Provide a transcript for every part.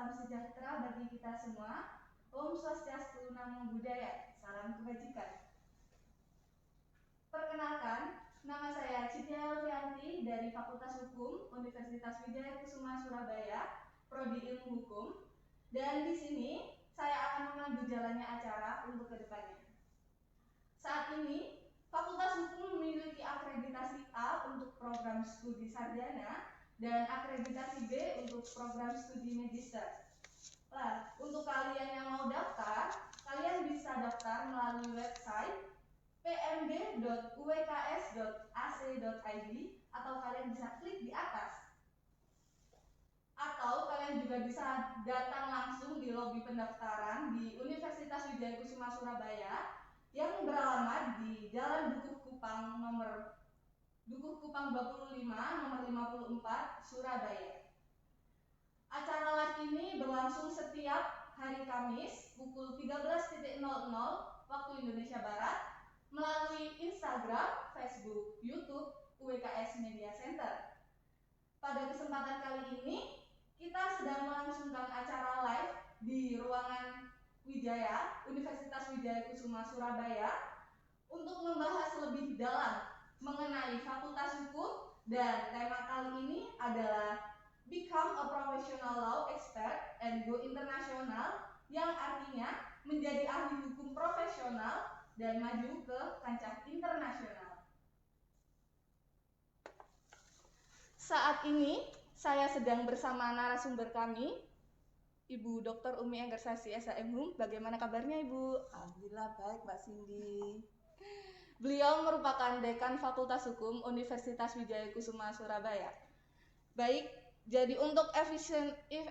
salam sejahtera bagi kita semua. Om Swastiastu, Namo Buddhaya, salam kebajikan. Perkenalkan, nama saya Cynthia Elvianti dari Fakultas Hukum Universitas Wijaya Kusuma Surabaya, Prodi Ilmu Hukum. Dan di sini saya akan memandu jalannya acara untuk kedepannya. Saat ini, Fakultas Hukum memiliki akreditasi A untuk program studi sarjana dan akreditasi B untuk program studi magister. Nah, untuk kalian yang mau daftar, kalian bisa daftar melalui website pmb.uwks.ac.id atau kalian bisa klik di atas. Atau kalian juga bisa datang langsung di lobi pendaftaran di Universitas Wijaya Kusuma Surabaya yang beralamat di Jalan Dukuh Kupang 25 nomor 54 Surabaya. Acara live ini berlangsung setiap hari Kamis pukul 13.00 waktu Indonesia Barat melalui Instagram, Facebook, YouTube UWKS Media Center. Pada kesempatan kali ini, kita sedang melangsungkan acara live di ruangan Wijaya, Universitas Wijaya Kusuma Surabaya untuk membahas lebih dalam mengenai Fakultas Hukum, dan tema kali ini adalah Become a Professional Law Expert and Go International, yang artinya menjadi ahli hukum profesional dan maju ke kancah internasional. Saat ini saya sedang bersama narasumber kami, Ibu Dr. Umi Enggersasi SHM. Bagaimana kabarnya Ibu? Alhamdulillah baik Mbak Cindy. Beliau merupakan Dekan Fakultas Hukum Universitas Wijaya Kusuma Surabaya. Baik, jadi untuk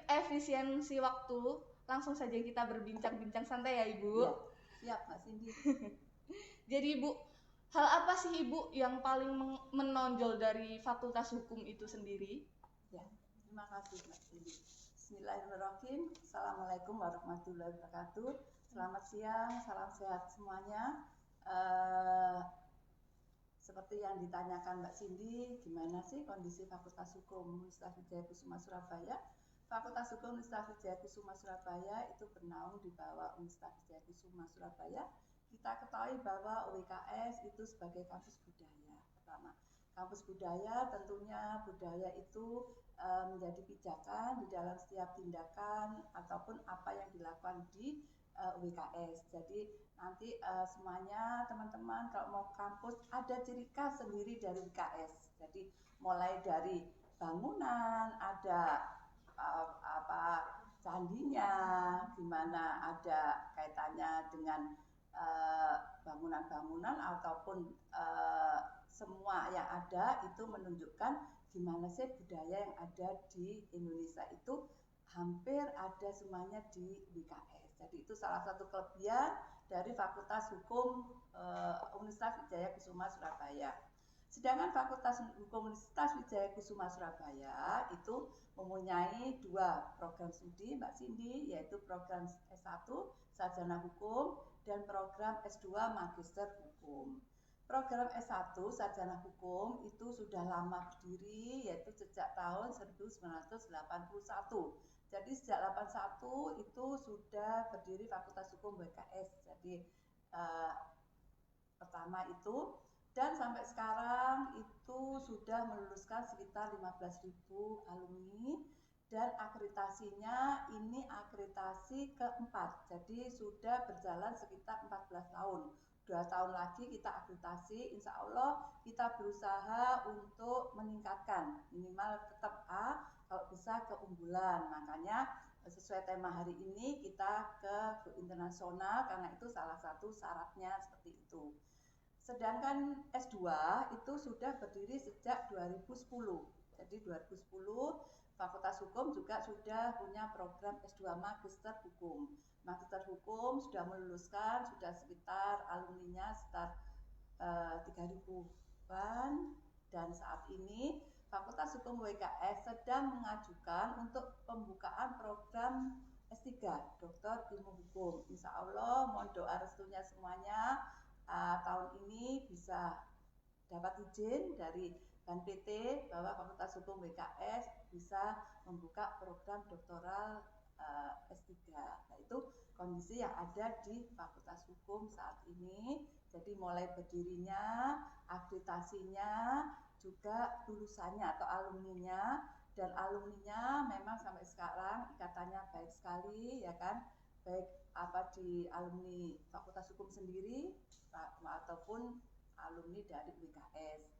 efisiensi waktu, langsung saja kita berbincang-bincang santai ya Ibu. Ya, siap Mbak Cindy. Jadi Ibu, hal apa sih Ibu yang paling menonjol dari Fakultas Hukum itu sendiri? Ya, terima kasih Mbak Cindy. Bismillahirrahmanirrahim. Assalamualaikum warahmatullahi wabarakatuh. Selamat siang, salam sehat semuanya. Seperti yang ditanyakan Mbak Cindy, gimana sih kondisi Fakultas Hukum Universitas Wijaya Kusuma Surabaya? Fakultas Hukum Universitas Wijaya Kusuma Surabaya itu bernaung di bawah Universitas Wijaya Kusuma Surabaya. Kita ketahui bahwa UWKS itu sebagai kampus budaya. Pertama, kampus budaya tentunya budaya itu menjadi pijakan di dalam setiap tindakan ataupun apa yang dilakukan di UWKS. Jadi nanti semuanya teman-teman kalau mau kampus ada ciri khas sendiri dari UWKS. Jadi mulai dari bangunan, ada candinya, gimana ada kaitannya dengan bangunan-bangunan ataupun semua yang ada itu menunjukkan gimana sih budaya yang ada di Indonesia itu hampir ada semuanya di UWKS. Jadi itu salah satu kelebihan dari Fakultas Hukum Universitas Wijaya Kusuma Surabaya. Sedangkan Fakultas Hukum Universitas Wijaya Kusuma Surabaya itu mempunyai dua program studi Mbak Cindy, yaitu program S1 Sarjana Hukum dan program S2 Magister Hukum. Program S1 Sarjana Hukum itu sudah lama berdiri, yaitu sejak tahun 1981. Jadi sejak 81 itu sudah berdiri Fakultas Hukum UWKS. Jadi pertama itu, dan sampai sekarang itu sudah meluluskan sekitar 15.000 alumni, dan akreditasinya ini akreditasi keempat. Jadi sudah berjalan sekitar 14 tahun. 2 tahun lagi kita akreditasi, insya Allah kita berusaha untuk meningkatkan minimal tetap A, kalau bisa keunggulan. Makanya sesuai tema hari ini kita ke internasional, karena itu salah satu syaratnya seperti itu. Sedangkan S2 itu sudah berdiri sejak 2010. Jadi 2010 Fakultas Hukum juga sudah punya program S2 Magister Hukum. Magister Hukum sudah meluluskan, sudah sekitar alumninya sekitar 3.000-an, dan saat ini Fakultas Hukum UWKS sedang mengajukan untuk pembukaan program S3 Doktor Ilmu Hukum. Insya Allah mohon doa restunya semuanya tahun ini bisa dapat izin dari BAN PT bahwa Fakultas Hukum UWKS bisa membuka program doktoral S3. Nah, itu kondisi yang ada di Fakultas Hukum saat ini. Jadi mulai berdirinya, akreditasinya, juga lulusannya atau alumninya, dan alumninya memang sampai sekarang ikatannya baik sekali, ya kan, baik di alumni Fakultas Hukum sendiri ataupun alumni dari UIKS.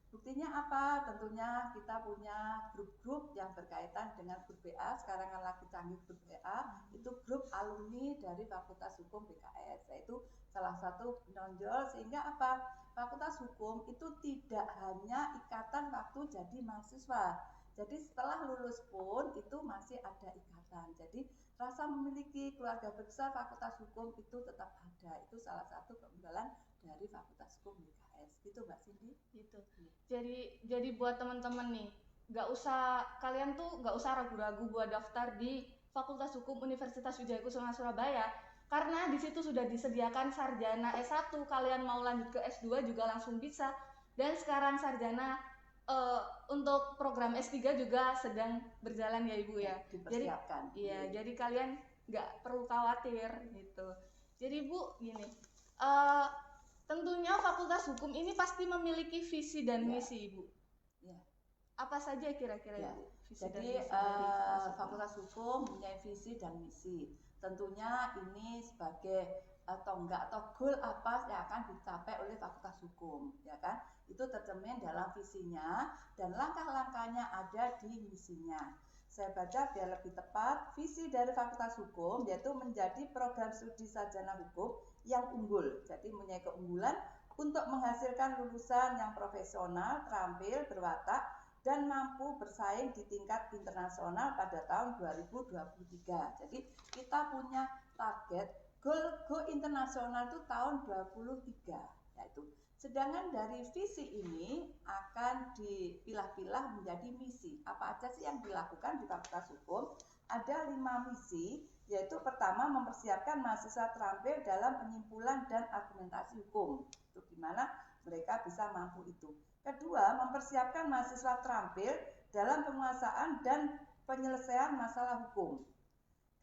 Buktinya apa? Tentunya kita punya grup-grup yang berkaitan dengan grup BA, sekarang kan lagi canggih grup BA, itu grup alumni dari Fakultas Hukum BKS, yaitu salah satu menonjol, sehingga apa? Fakultas Hukum itu tidak hanya ikatan waktu jadi mahasiswa, jadi setelah lulus pun itu masih ada ikatan. Jadi rasa memiliki keluarga besar Fakultas Hukum itu tetap ada, itu salah satu keunggulan dari Fakultas Hukum BKS, gitu Mbak Cindy. Gitu. Jadi buat teman-teman nih, kalian tuh nggak usah ragu-ragu buat daftar di Fakultas Hukum Universitas Wijaya Kusuma Surabaya, karena di situ sudah disediakan sarjana S1, kalian mau lanjut ke S2 juga langsung bisa, dan sekarang sarjana untuk program S3 juga sedang berjalan ya Ibu ya. Dipersiapkan. Jadi kalian nggak perlu khawatir gitu. Jadi Bu gini, tentunya Fakultas Hukum ini pasti memiliki visi dan misi Ibu. Ya. Apa saja kira-kira ya. Ibu? Jadi Fakultas Hukum punya visi dan misi. Tentunya ini sebagai tonggak atau goal apa yang akan dicapai oleh Fakultas Hukum, ya kan? Itu tercermin dalam visinya dan langkah-langkahnya ada di misinya. Saya baca biar lebih tepat. Visi dari Fakultas Hukum yaitu menjadi program studi sarjana hukum yang unggul. Jadi mempunyai keunggulan untuk menghasilkan lulusan yang profesional, terampil, berwatak, dan mampu bersaing di tingkat internasional pada tahun 2023. Jadi kita punya target go internasional itu tahun 2023, yaitu. Sedangkan dari visi ini akan dipilah-pilah menjadi misi. Apa aja sih yang dilakukan di Fakultas Hukum? Ada 5 misi, yaitu pertama mempersiapkan mahasiswa terampil dalam penyimpulan dan argumentasi hukum. Itu gimana mereka bisa mampu itu. Kedua, mempersiapkan mahasiswa terampil dalam penguasaan dan penyelesaian masalah hukum.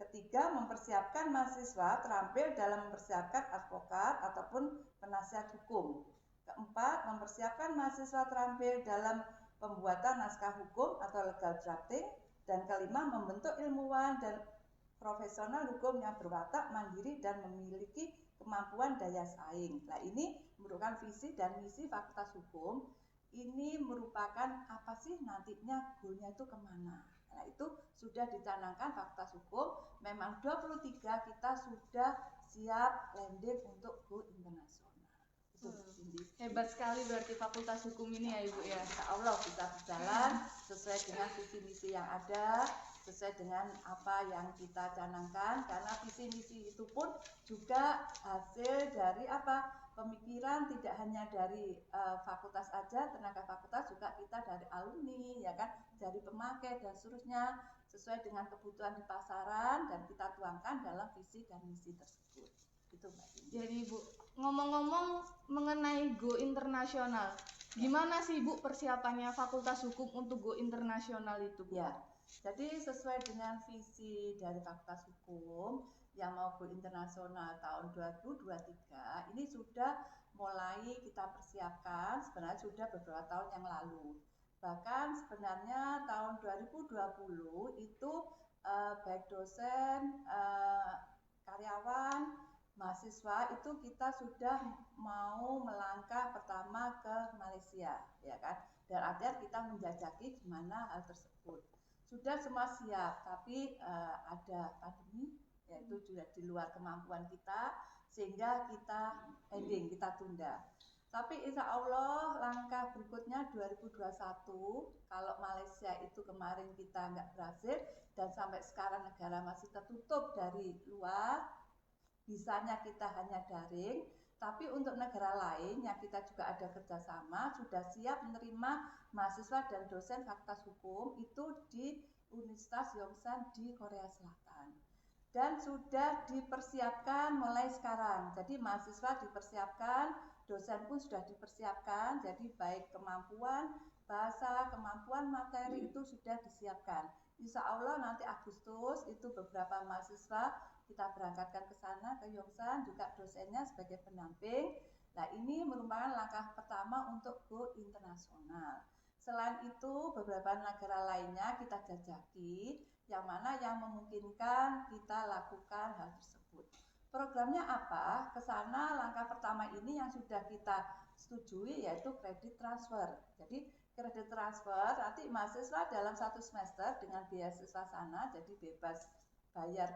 Ketiga, mempersiapkan mahasiswa terampil dalam mempersiapkan advokat ataupun penasihat hukum. Keempat, mempersiapkan mahasiswa terampil dalam pembuatan naskah hukum atau legal drafting. Dan kelima, membentuk ilmuwan dan profesional hukum yang berwatak, mandiri, dan memiliki kemampuan daya saing. Nah, ini merupakan visi dan misi Fakultas Hukum. Ini merupakan apa sih nantinya goalnya itu kemana? Nah, itu sudah dicanangkan Fakultas Hukum. Memang 23 kita sudah siap landing untuk go internasional. Hebat sekali berarti Fakultas Hukum ini ya Ibu ya. Insya Allah bisa berjalan sesuai dengan visi misi yang ada, sesuai dengan apa yang kita canangkan, karena visi misi itu pun juga hasil dari apa? Pemikiran tidak hanya dari fakultas aja, tenaga fakultas, juga kita dari alumni, ya kan, dari pemakai dan seterusnya, sesuai dengan kebutuhan di pasaran dan kita tuangkan dalam visi dan misi tersebut. Itu Mbak. Jadi Bu, ngomong-ngomong mengenai go internasional, gimana sih Bu persiapannya Fakultas Hukum untuk go internasional itu Bu? Ya, jadi sesuai dengan visi dari Fakultas Hukum yang mau go internasional tahun 2023, ini sudah mulai kita persiapkan, sebenarnya sudah beberapa tahun yang lalu. Bahkan sebenarnya tahun 2020 itu baik dosen, karyawan, mahasiswa itu kita sudah mau melangkah pertama ke Malaysia, ya kan? Dan artinya kita menjajaki gimana hal tersebut. Sudah semua siap, tapi ada pandemi, yaitu juga di luar kemampuan kita, sehingga kita ending, kita tunda. Tapi insya Allah langkah berikutnya 2021, kalau Malaysia itu kemarin kita nggak berhasil, dan sampai sekarang negara masih tertutup dari luar, bisanya kita hanya daring, tapi untuk negara lain yang kita juga ada kerjasama, sudah siap menerima mahasiswa dan dosen Fakultas Hukum itu di Universitas Yongsan di Korea Selatan. Dan sudah dipersiapkan mulai sekarang. Jadi mahasiswa dipersiapkan, dosen pun sudah dipersiapkan, jadi baik kemampuan bahasa, kemampuan materi itu sudah disiapkan. Insya Allah nanti Agustus itu beberapa mahasiswa kita berangkatkan ke sana, ke Yongsan, juga dosennya sebagai pendamping. Nah, ini merupakan langkah pertama untuk go internasional. Selain itu, beberapa negara lainnya kita jajaki, yang mana yang memungkinkan kita lakukan hal tersebut. Programnya apa? Ke sana langkah pertama ini yang sudah kita setujui yaitu kredit transfer. Jadi kredit transfer nanti mahasiswa dalam 1 semester dengan beasiswa sana, jadi bebas bayar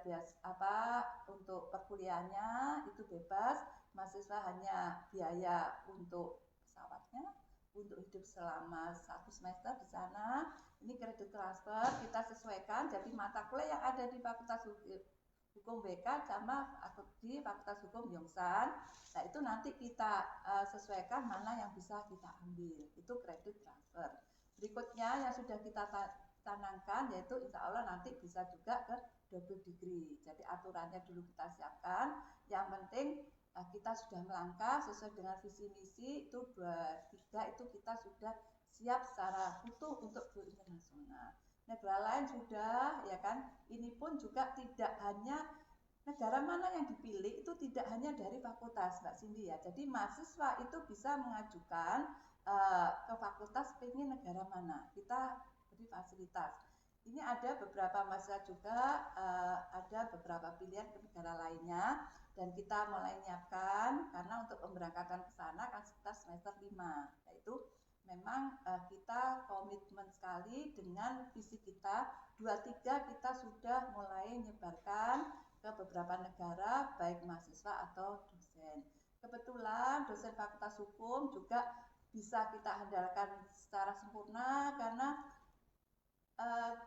untuk perkuliahannya itu bebas, mahasiswa hanya biaya untuk pesawatnya, untuk hidup selama 1 semester di sana. Ini kredit transfer kita sesuaikan, jadi mata kuliah yang ada di Fakultas Hukum BK sama di Fakultas Hukum Yongsan. Nah, itu nanti kita sesuaikan mana yang bisa kita ambil. Itu kredit transfer. Berikutnya yang sudah kita canangkan yaitu insya Allah nanti bisa juga ke double degree. Jadi aturannya dulu kita siapkan. Yang penting kita sudah melangkah sesuai dengan visi misi itu 2-3 itu kita sudah siap secara utuh untuk go internasional. Negara lain sudah, ya kan. Ini pun juga tidak hanya negara mana yang dipilih itu tidak hanya dari fakultas, Mbak Cindy ya. Jadi mahasiswa itu bisa mengajukan ke fakultas pengen negara mana. Kita beri fasilitas. Ini ada beberapa mahasiswa juga ada beberapa pilihan ke negara lainnya dan kita mulai menyiapkan karena untuk pemberangkatan ke sana kan kita semester 5, yaitu memang kita komitmen sekali dengan visi kita 2-3 kita sudah mulai menyebarkan ke beberapa negara baik mahasiswa atau dosen. Kebetulan dosen Fakultas Hukum juga bisa kita andalkan secara sempurna karena 30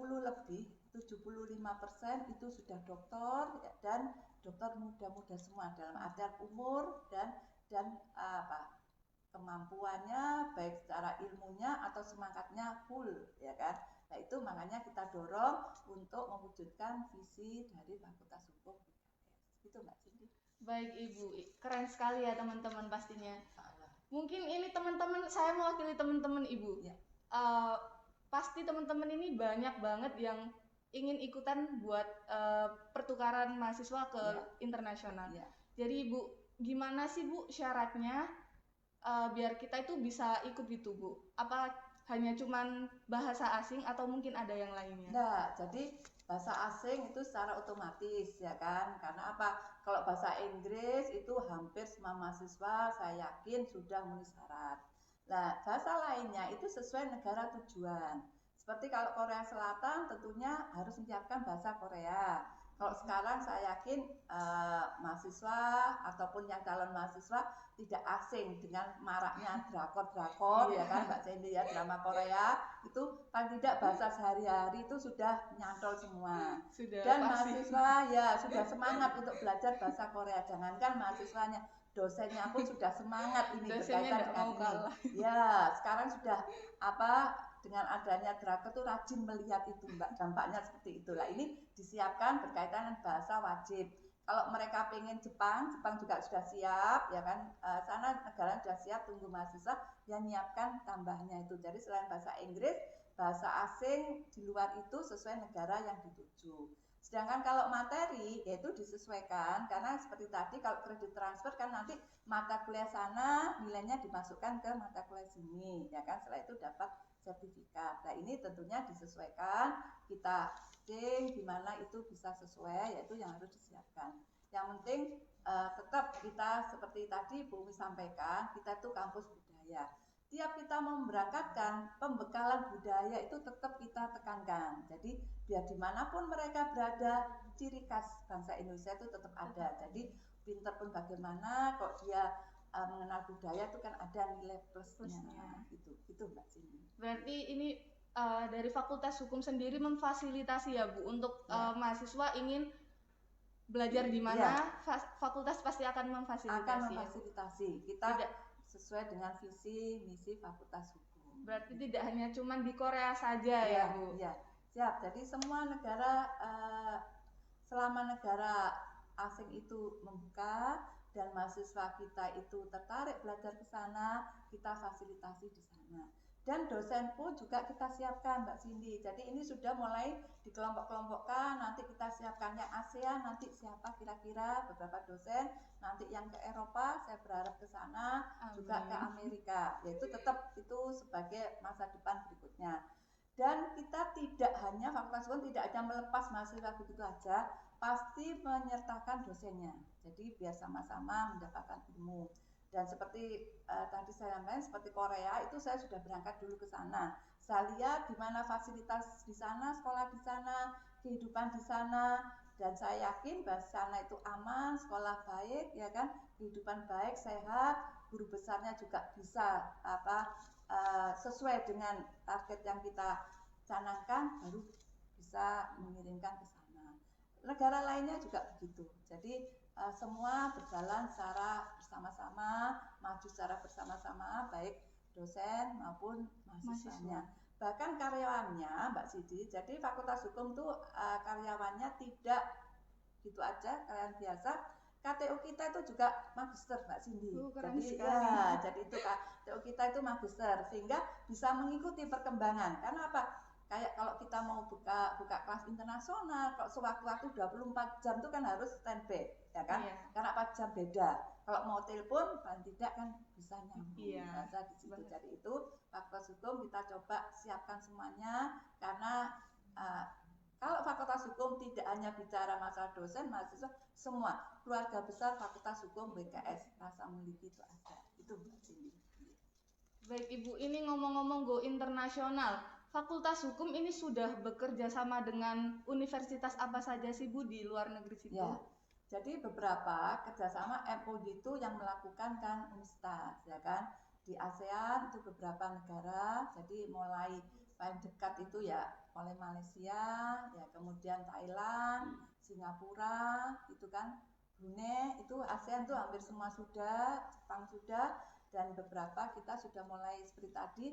lebih 75% itu sudah doktor dan dokter muda-muda semua dalam artian umur dan kemampuannya baik secara ilmunya atau semangatnya full, ya kan. Nah, itu makanya kita dorong untuk mewujudkan visi dari Fakultas Hukum PKS. Gitu Mbak Cindy. Baik Ibu, keren sekali ya teman-teman pastinya. Mungkin ini teman-teman, saya mewakili teman-teman Ibu. Ya. Pasti teman-teman ini banyak banget yang ingin ikutan buat pertukaran mahasiswa ke internasional. Ya. Jadi Ibu, gimana sih Bu syaratnya biar kita itu bisa ikut gitu Bu? Apa hanya cuman bahasa asing atau mungkin ada yang lainnya? Nah, jadi bahasa asing itu secara otomatis ya kan, karena apa? Kalau bahasa Inggris itu hampir semua mahasiswa saya yakin sudah memenuhi syarat. Nah, bahasa lainnya itu sesuai negara tujuan. Seperti kalau Korea Selatan tentunya harus menyiapkan bahasa Korea. Kalau sekarang saya yakin mahasiswa ataupun yang calon mahasiswa tidak asing dengan maraknya drakor ya kan Mbak Cindy ya, drama Korea itu paling tidak bahasa sehari-hari itu sudah nyantol semua. Dan mahasiswa ya sudah semangat untuk belajar bahasa Korea. Jangankan mahasiswanya, dosennya pun sudah semangat ini berkaitan dengan ini. Ya, sekarang sudah dengan adanya drakor itu rajin melihat itu Mbak, dampaknya seperti itulah. Ini disiapkan berkaitan dengan bahasa wajib. Kalau mereka pengen Jepang juga sudah siap ya kan, sana negara sudah siap, tunggu mahasiswa yang menyiapkan tambahnya itu. Jadi selain bahasa Inggris, bahasa asing di luar itu sesuai negara yang dituju. Sedangkan kalau materi yaitu disesuaikan, karena seperti tadi kalau kredit transfer kan nanti mata kuliah sana nilainya dimasukkan ke mata kuliah sini ya kan, setelah itu dapat sertifikat. Nah, ini tentunya disesuaikan, kita cek di mana itu bisa sesuai, yaitu yang harus disiapkan. Yang penting tetap kita seperti tadi Bu Umi sampaikan, kita itu kampus budaya. Tiap kita memberangkatkan, pembekalan budaya itu tetap kita tekankan. Jadi biar dimanapun mereka berada, ciri khas bangsa Indonesia itu tetap ada. Jadi pinter pun bagaimana, kok dia mengenal budaya itu kan ada nilai plusnya. Itu Mbak Cindy. Berarti ini dari Fakultas Hukum sendiri memfasilitasi ya Bu untuk mahasiswa ingin belajar di mana, fakultas pasti akan memfasilitasi. Akan memfasilitasi. Kita sesuai dengan visi misi Fakultas Hukum. Berarti tidak hanya cuman di Korea saja ya Bu. Iya, siap. Jadi semua negara selama negara asing itu membuka dan mahasiswa kita itu tertarik belajar ke sana, kita fasilitasi di sana. Dan dosen pun juga kita siapkan Mbak Cindy. Jadi ini sudah mulai dikelompok-kelompokkan, nanti kita siapkan yang ASEAN, nanti siapa kira-kira beberapa dosen, nanti yang ke Eropa, saya berharap ke sana, juga ke Amerika. Yaitu tetap itu sebagai masa depan berikutnya. Dan kita tidak hanya, Fakultas Hukum tidak hanya melepas mahasiswa begitu aja, pasti menyertakan dosennya. Jadi biar sama-sama mendapatkan ilmu. Dan seperti tadi saya sampaikan, seperti Korea itu saya sudah berangkat dulu ke sana. Saya lihat di mana fasilitas di sana, sekolah di sana, kehidupan di sana, dan saya yakin bahwa sana itu aman, sekolah baik, ya kan, kehidupan baik, sehat, guru besarnya juga bisa sesuai dengan target yang kita canangkan, baru bisa mengirimkan ke sana. Negara lainnya juga begitu. Jadi semua berjalan secara bersama-sama, maju secara bersama-sama, baik dosen maupun mahasiswanya. Bahkan karyawannya, Mbak Sidi, jadi Fakultas Hukum itu karyawannya tidak gitu aja, karyawan biasa. KTU kita itu juga magister, Mbak Cindy. Jadi itu KTU kita itu magister, sehingga bisa mengikuti perkembangan. Karena apa? Kayak kalau kita mau buka kelas internasional, kalau sewaktu-waktu 24 jam itu kan harus standby, ya kan? Iya. Karena 4 jam beda. Kalau mau telepon, paling tidak kan bisa nyambung. Iya. Bahasa di situ. Jadi itu Fakultas Hukum kita coba siapkan semuanya, karena kalau Fakultas Hukum tidak hanya bicara masalah dosen, mahasiswa, semua keluarga besar Fakultas Hukum BKS rasa memiliki itu ada. Itu Mbak Cindy. Baik Ibu, ini ngomong-ngomong go internasional. Fakultas Hukum ini sudah bekerja sama dengan universitas apa saja sih Bu di luar negeri situ? Ya, jadi beberapa kerjasama MOU itu yang melakukan kan Universitas, ya kan? Di ASEAN itu beberapa negara, jadi mulai paling dekat itu ya oleh Malaysia, ya kemudian Thailand, Singapura, itu kan Brunei, itu ASEAN tuh hampir semua sudah, Jepang sudah, dan beberapa kita sudah mulai seperti tadi.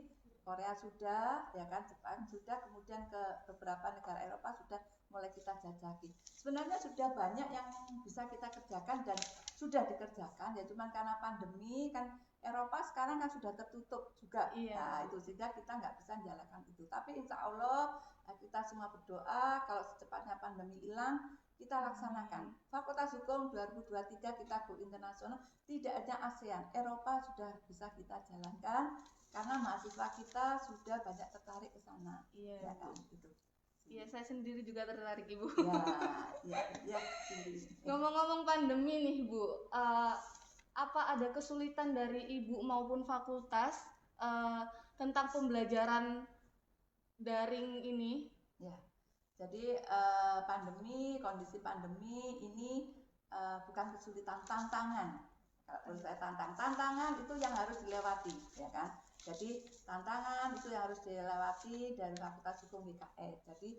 Korea sudah, ya kan, Jepang sudah, kemudian ke beberapa negara Eropa sudah mulai kita jajaki. Sebenarnya sudah banyak yang bisa kita kerjakan dan sudah dikerjakan, ya cuman karena pandemi kan Eropa sekarang kan sudah tertutup juga. Iya. Nah itu sehingga kita nggak bisa menjalankan itu. Tapi insya Allah kita semua berdoa kalau secepatnya pandemi hilang, kita laksanakan. Fakultas Hukum 2023 kita go internasional, tidak ada ASEAN, Eropa sudah bisa kita jalankan. Karena mahasiswa kita sudah banyak tertarik ke sana. Iya, ya kan, gitu. Iya, saya sendiri juga tertarik Ibu. Ya. Ngomong-ngomong pandemi nih Bu, apa ada kesulitan dari Ibu maupun fakultas tentang pembelajaran daring ini? Ya, jadi kondisi pandemi ini bukan kesulitan, tantangan. Kalau saya tantangan itu yang harus dilewati, ya kan? Jadi tantangan itu yang harus dilewati dari Fakultas Hukum BKS. Jadi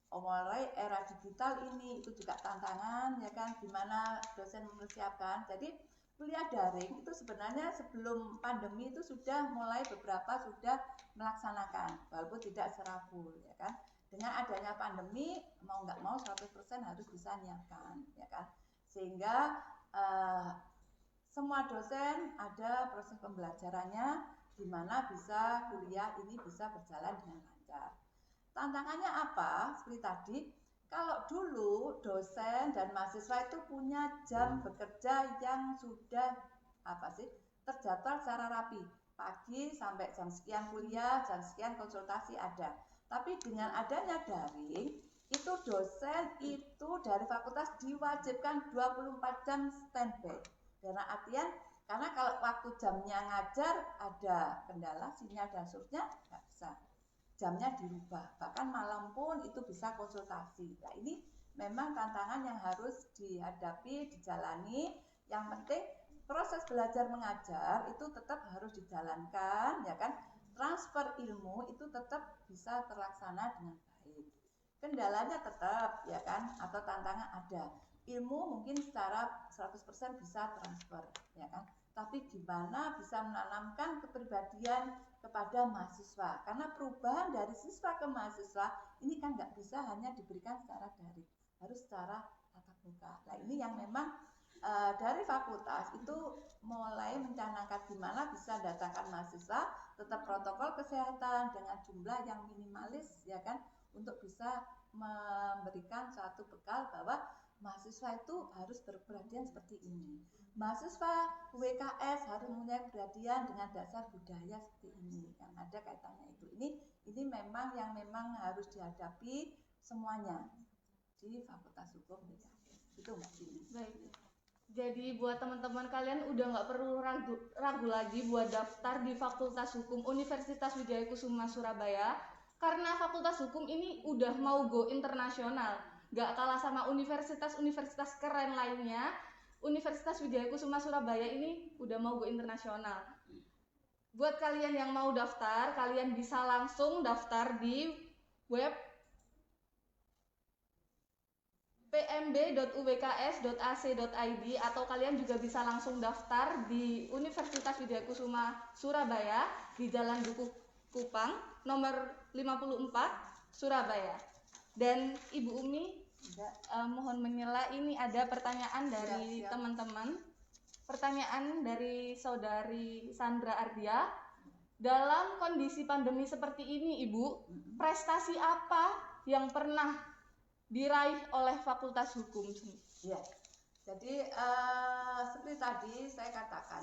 mulai era digital ini itu juga tantangan, ya kan? Gimana dosen mempersiapkan. Jadi kuliah daring itu sebenarnya sebelum pandemi itu sudah mulai beberapa sudah melaksanakan, walaupun tidak secara full, ya kan? Dengan adanya pandemi mau nggak mau 100% harus bisa nyiapkan, ya kan? Sehingga semua dosen ada proses pembelajarannya di mana bisa kuliah ini bisa berjalan dengan lancar. Tantangannya apa? Seperti tadi, kalau dulu dosen dan mahasiswa itu punya jam bekerja yang sudah terjadwal secara rapi. Pagi sampai jam sekian kuliah, jam sekian konsultasi ada. Tapi dengan adanya daring, itu dosen itu dari fakultas diwajibkan 24 jam standby. Karena artian, karena kalau waktu jamnya ngajar ada kendala, sinyal dan seterusnya nggak bisa. Jamnya dirubah, bahkan malam pun itu bisa konsultasi. Nah ini memang tantangan yang harus dihadapi, dijalani. Yang penting proses belajar mengajar itu tetap harus dijalankan, ya kan? Transfer ilmu itu tetap bisa terlaksana dengan baik. Kendalanya tetap, ya kan? Atau tantangan ada. Ilmu mungkin secara 100% bisa transfer, ya kan? Tapi gimana bisa menanamkan kepribadian kepada mahasiswa? Karena perubahan dari siswa ke mahasiswa ini kan nggak bisa hanya diberikan secara daring, harus secara tatap muka. Nah ini yang memang dari fakultas itu mulai mencanangkan gimana bisa datangkan mahasiswa tetap protokol kesehatan dengan jumlah yang minimalis ya kan, untuk bisa memberikan suatu bekal bahwa mahasiswa itu harus berperhatian seperti ini. Mahasiswa WKS harus mempunyai keprihatinan dengan dasar budaya seperti ini, kan ada kaitannya itu. Ini memang harus dihadapi semuanya di Fakultas Hukum WKS. Itu Mbak Cindy. Baik. Jadi buat teman-teman kalian udah nggak perlu ragu lagi buat daftar di Fakultas Hukum Universitas Wijaya Kusuma Surabaya, karena Fakultas Hukum ini udah mau go internasional, nggak kalah sama universitas-universitas keren lainnya. Universitas Wijaya Kusuma Surabaya ini udah mau go internasional. Buat kalian yang mau daftar, kalian bisa langsung daftar di web pmb.uwks.ac.id, atau kalian juga bisa langsung daftar di Universitas Wijaya Kusuma Surabaya di Jalan Dukuh Kupang nomor 54 Surabaya. Dan Ibu Umi mohon menyela, ini ada pertanyaan dari teman-teman. Pertanyaan dari Saudari Sandra Ardia. Dalam kondisi pandemi seperti ini, Ibu, prestasi apa yang pernah diraih oleh Fakultas Hukum? Ya, jadi seperti tadi saya katakan,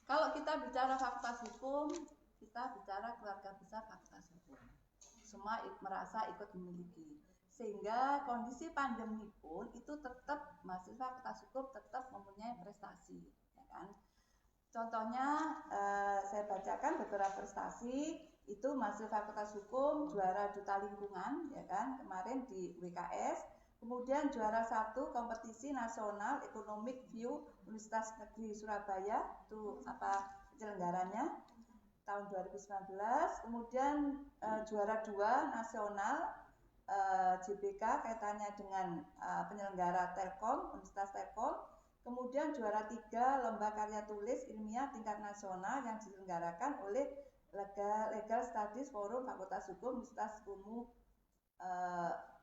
kalau kita bicara Fakultas Hukum, kita bicara keluarga besar Fakultas Hukum. Semua merasa ikut memiliki, sehingga kondisi pandemi pun itu tetap mahasiswa Fakultas Hukum tetap mempunyai prestasi, ya kan? Contohnya saya bacakan beberapa prestasi. Itu mahasiswa Fakultas Hukum juara duta lingkungan, ya kan, kemarin di WKS. Kemudian juara 1 kompetisi nasional Economic View Universitas Negeri Surabaya, itu penyelenggaranya tahun 2019. Kemudian juara 2 nasional JBK kaitannya dengan penyelenggara Telkom, Universitas Telkom. Kemudian juara 3 lomba karya tulis ilmiah tingkat nasional yang diselenggarakan oleh Legal Studies Forum Fakultas Hukum Universitas UMU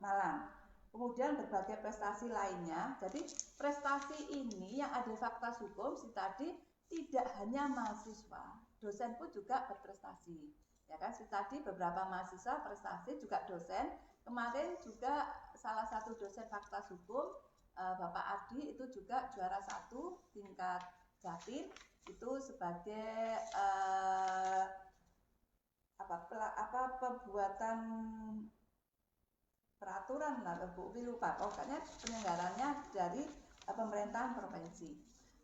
Malang. Kemudian berbagai prestasi lainnya. Jadi prestasi ini yang ada di Fakultas Hukum tadi tidak hanya mahasiswa, dosen pun juga berprestasi. Ya kan, tadi beberapa mahasiswa prestasi, juga dosen. Kemarin juga salah satu dosen Fakultas Hukum, Bapak Adi, itu juga juara 1 tingkat Jatim, itu sebagai pembuatan peraturan lah, Bu lupa, pokoknya penyelenggaranya dari pemerintahan provinsi.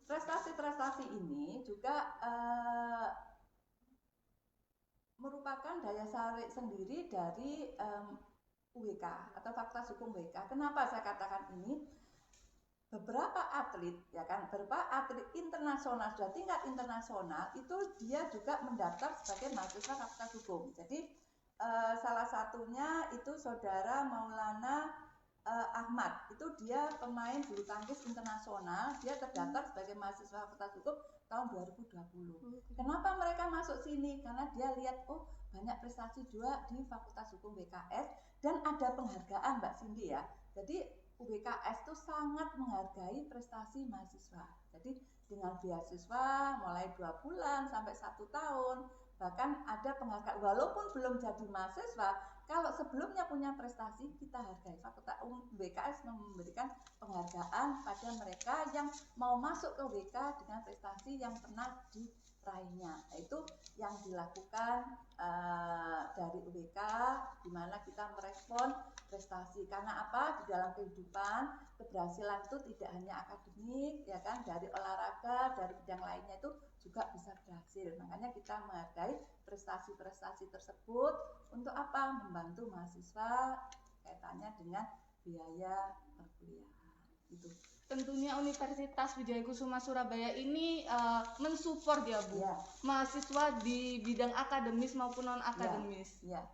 Prestasi-prestasi ini juga merupakan daya tarik sendiri dari UWK atau Fakultas Hukum WK. Kenapa saya katakan ini? Beberapa atlet, ya kan, beberapa atlet internasional, sudah tingkat internasional, itu dia juga mendaftar sebagai mahasiswa Fakultas Hukum. Jadi salah satunya itu Saudara Maulana Ahmad, itu dia pemain bulu tangkis internasional, dia terdaftar sebagai mahasiswa Fakultas Hukum tahun 2020. Kenapa mereka masuk sini? Karena dia lihat, oh banyak prestasi juga di Fakultas Hukum WKS, dan ada penghargaan Mbak Cindy ya. Jadi UWKS itu sangat menghargai prestasi mahasiswa. Jadi dengan beasiswa mulai 2 bulan sampai 1 tahun, bahkan ada penghargaan walaupun belum jadi mahasiswa, kalau sebelumnya punya prestasi kita hargai. Fakultas UWKS memberikan penghargaan pada mereka yang mau masuk ke WK dengan prestasi yang pernah diraihnya. Itu yang dilakukan dari UWK, di mana kita merespon prestasi. Karena apa? Di dalam kehidupan keberhasilan itu tidak hanya akademik, ya kan, dari olahraga, dari bidang lainnya itu juga bisa berhasil. Makanya kita menghargai prestasi-prestasi tersebut untuk apa? Membantu mahasiswa kaitannya dengan biaya perkuliahan. Itu. Tentunya Universitas Wijaya Kusuma Surabaya ini mensupport ya Bu, ya, mahasiswa di bidang akademis maupun non akademis. Ya,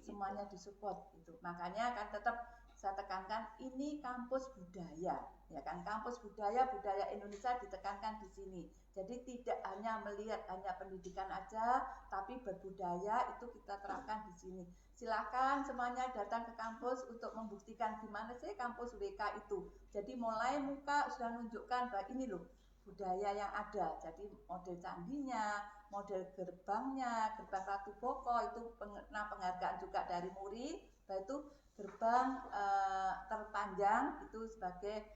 semuanya disupport itu. Makanya kan tetap saya tekankan ini kampus budaya, ya kan? Kampus budaya Indonesia ditekankan di sini. Jadi tidak hanya melihat hanya pendidikan aja, tapi berbudaya itu kita terapkan di sini. Silakan semuanya datang ke kampus untuk membuktikan gimana sih kampus WK itu. Jadi mulai muka sudah menunjukkan bahwa ini loh budaya yang ada. Jadi model candinya, model gerbangnya, gerbang Ratu Boko itu pernah penghargaan juga dari MURI, yaitu gerbang terpanjang itu sebagai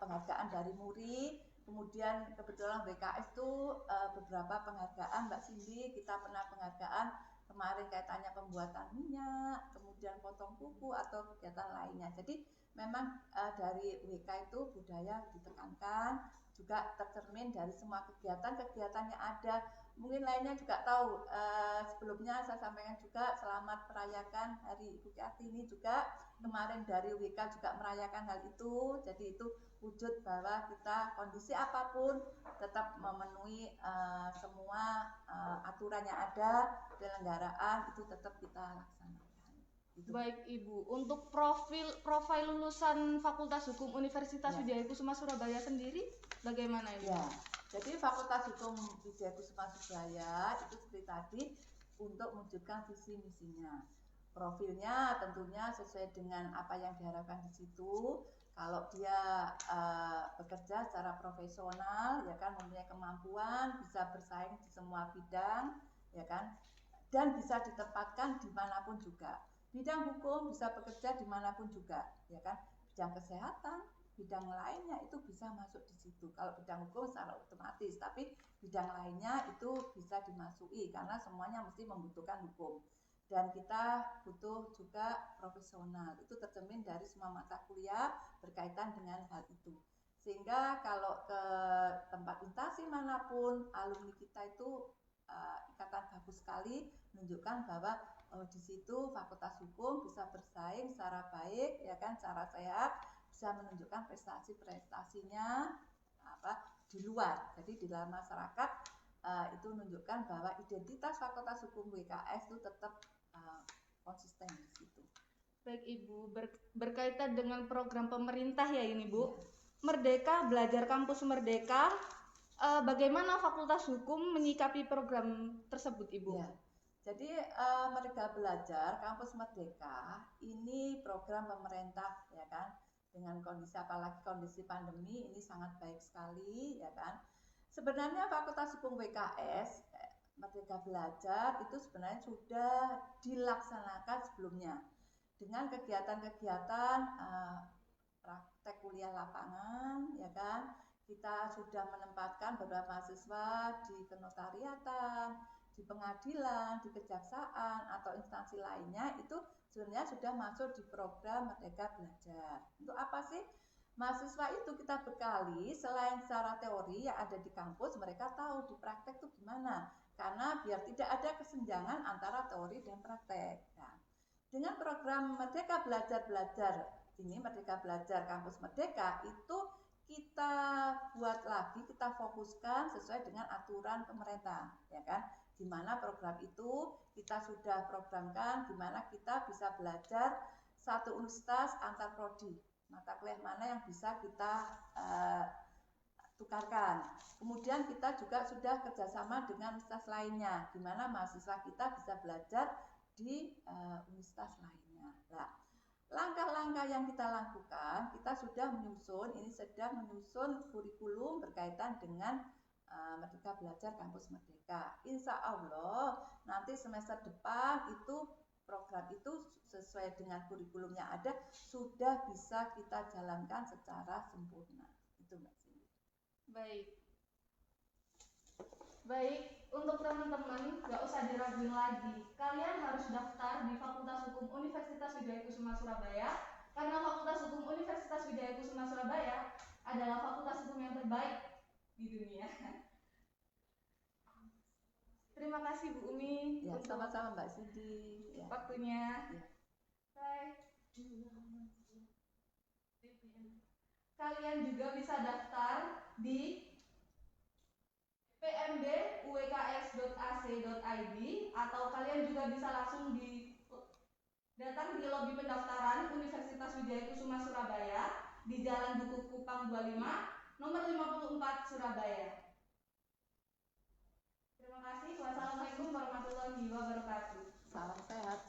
penghargaan dari MURI. Kemudian kebetulan WKS itu beberapa penghargaan Mbak Cindy, kita pernah penghargaan kemarin kaitannya pembuatan minyak, kemudian potong kuku atau kegiatan lainnya. Jadi memang dari WK itu budaya ditekankan, juga tercermin dari semua kegiatan yang ada. Mungkin lainnya juga tahu, sebelumnya saya sampaikan juga selamat merayakan Hari Ibu Kartini juga. Kemarin dari WK juga merayakan hal itu, jadi itu wujud bahwa kita kondisi apapun tetap memenuhi semua aturan yang ada, penyelenggaraan itu tetap kita laksanakan. Gitu. Baik Ibu, untuk profil lulusan Fakultas Hukum Universitas Widya Kusuma Surabaya sendiri bagaimana Ibu? Ya, jadi Fakultas Hukum Widya Kusuma Surabaya itu seperti tadi untuk mewujudkan visi misinya. Profilnya tentunya sesuai dengan apa yang diharapkan di situ. Kalau dia bekerja secara profesional, ya kan, mempunyai kemampuan, bisa bersaing di semua bidang, ya kan, dan bisa ditempatkan dimanapun juga. Bidang hukum bisa bekerja dimanapun juga, ya kan. Bidang kesehatan, bidang lainnya itu bisa masuk di situ. Kalau bidang hukum secara otomatis, tapi bidang lainnya itu bisa dimasuki karena semuanya mesti membutuhkan hukum. Dan kita butuh juga profesional, itu tercermin dari semua mata kuliah berkaitan dengan hal itu. Sehingga kalau ke tempat instansi manapun, alumni kita itu ikatan bagus sekali menunjukkan bahwa di situ Fakultas Hukum bisa bersaing secara baik, ya kan, secara sehat, bisa menunjukkan prestasinya di luar. Jadi di dalam masyarakat itu menunjukkan bahwa identitas Fakultas Hukum WKS itu tetap konsisten di situ. Baik Ibu, berkaitan dengan program pemerintah ya ini Bu. Merdeka Belajar Kampus Merdeka, bagaimana Fakultas Hukum menyikapi program tersebut Ibu? Ya. Jadi Merdeka Belajar Kampus Merdeka ini program pemerintah, ya kan, dengan kondisi apalagi kondisi pandemi ini sangat baik sekali, ya kan. Sebenarnya Fakultas Hukum WKS Merdeka Belajar itu sebenarnya sudah dilaksanakan sebelumnya dengan kegiatan-kegiatan praktek kuliah lapangan, ya kan. Kita sudah menempatkan beberapa mahasiswa di kenotariatan, di pengadilan, di kejaksaan atau instansi lainnya, itu sebenarnya sudah masuk di program Merdeka Belajar. Untuk apa sih? Mahasiswa itu kita bekali selain secara teori yang ada di kampus, mereka tahu di praktek itu gimana. Karena biar tidak ada kesenjangan antara teori dan praktek. Nah, dengan program Merdeka Belajar ini, Merdeka Belajar Kampus Merdeka, itu kita buat lagi, kita fokuskan sesuai dengan aturan pemerintah, ya kan? Di mana program itu kita sudah programkan, di mana kita bisa belajar satu universitas antar prodi, mata kuliah mana yang bisa kita tukarkan. Kemudian kita juga sudah kerjasama dengan universitas lainnya, di mana mahasiswa kita bisa belajar di universitas lainnya. Nah, langkah-langkah yang kita lakukan, kita sudah sedang menyusun kurikulum berkaitan dengan Merdeka Belajar Kampus Merdeka. Insya Allah nanti semester depan itu program itu sesuai dengan kurikulum yang ada sudah bisa kita jalankan secara sempurna. Itu Mbak Cindy. Baik, untuk teman-teman gak usah diraguin lagi. Kalian harus daftar di Fakultas Hukum Universitas Widya Kusuma Surabaya, karena Fakultas Hukum Universitas Widya Kusuma Surabaya adalah fakultas hukum yang terbaik di dunia. Terima kasih Bu Umi. Ya, sama-sama Mbak Cindy. Ya. Waktunya. Ya. Baik. Kalian juga bisa daftar di pmd.uwks.ac.id atau kalian juga bisa langsung di datang di lobi pendaftaran Universitas Wijaya Kusuma Surabaya di Jalan Dukuh Kupang 25, nomor 54 Surabaya. Terima kasih. Wassalamualaikum warahmatullahi wabarakatuh. Salam sehat.